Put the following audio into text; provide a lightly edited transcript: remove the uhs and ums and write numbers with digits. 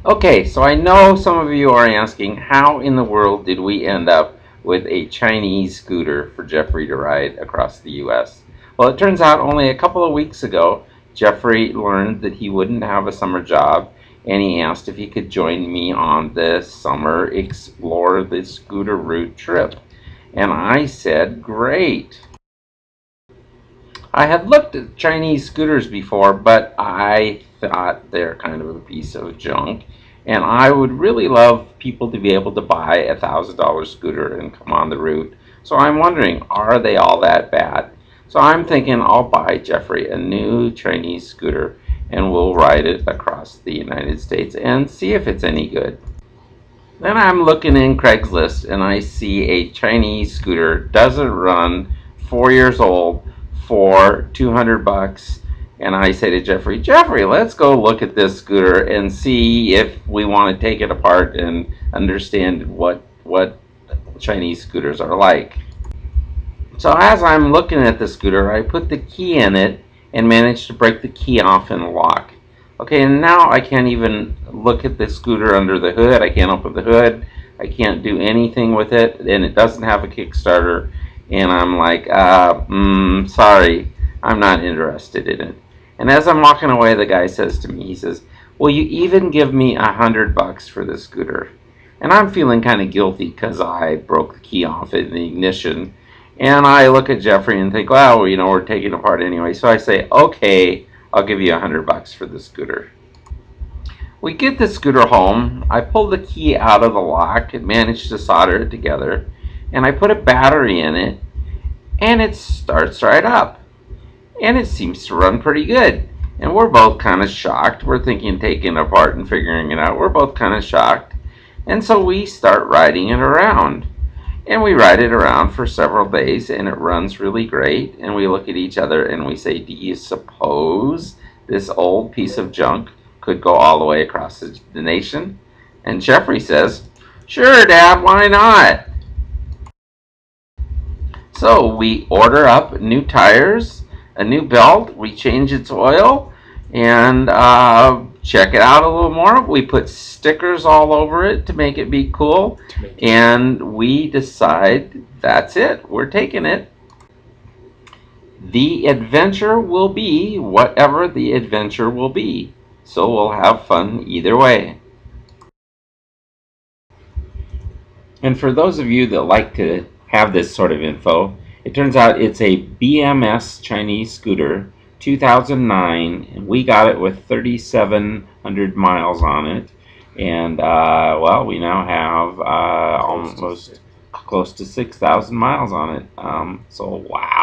Okay, so I know some of you are asking, how in the world did we end up with a Chinese scooter for Jeffrey to ride across the U.S.? Well, it turns out only a couple of weeks ago, Jeffrey learned that he wouldn't have a summer job, and he asked if he could join me on this summer Explore the Scooter Route trip. And I said, great. I had looked at Chinese scooters before, but I thought they're kind of a piece of junk. And I would really love people to be able to buy a $1,000 scooter and come on the route. So I'm wondering, are they all that bad? So I'm thinking I'll buy Jeffrey a new Chinese scooter and we'll ride it across the United States and see if it's any good. Then I'm looking in Craigslist and I see a Chinese scooter, doesn't run, 4 years old, for 200 bucks. And I say to Jeffrey, let's go look at this scooter and see if we want to take it apart and understand what Chinese scooters are like. So as I'm looking at the scooter, I put the key in it and managed to break the key off in the lock. Okay, and now I can't even look at the scooter under the hood. I can't open the hood. I can't do anything with it, and it doesn't have a Kickstarter. And I'm like, sorry, I'm not interested in it. And as I'm walking away, the guy says to me, he says, will you even give me 100 bucks for the scooter? And I'm feeling kind of guilty because I broke the key off in the ignition. And I look at Jeffrey and think, well, you know, we're taking it apart anyway. So I say, okay, I'll give you 100 bucks for the scooter. We get the scooter home. I pull the key out of the lock and manage to solder it together. And I put a battery in it, and it starts right up. And it seems to run pretty good. And we're both kind of shocked. We're thinking taking it apart and figuring it out. We're both kind of shocked. And so we start riding it around. And we ride it around for several days, and it runs really great. And we look at each other and we say, do you suppose this old piece of junk could go all the way across the nation? And Jeffrey says, sure, Dad, why not? So we order up new tires, a new belt, we change its oil, and check it out a little more. We put stickers all over it to make it be cool, and we decide that's it. We're taking it. The adventure will be whatever the adventure will be, so we'll have fun either way. And for those of you that like to have this sort of info, it turns out it's a BMS Chinese scooter, 2009, and we got it with 3,700 miles on it. And well, we now have almost close to 6,000 miles on it. So wow.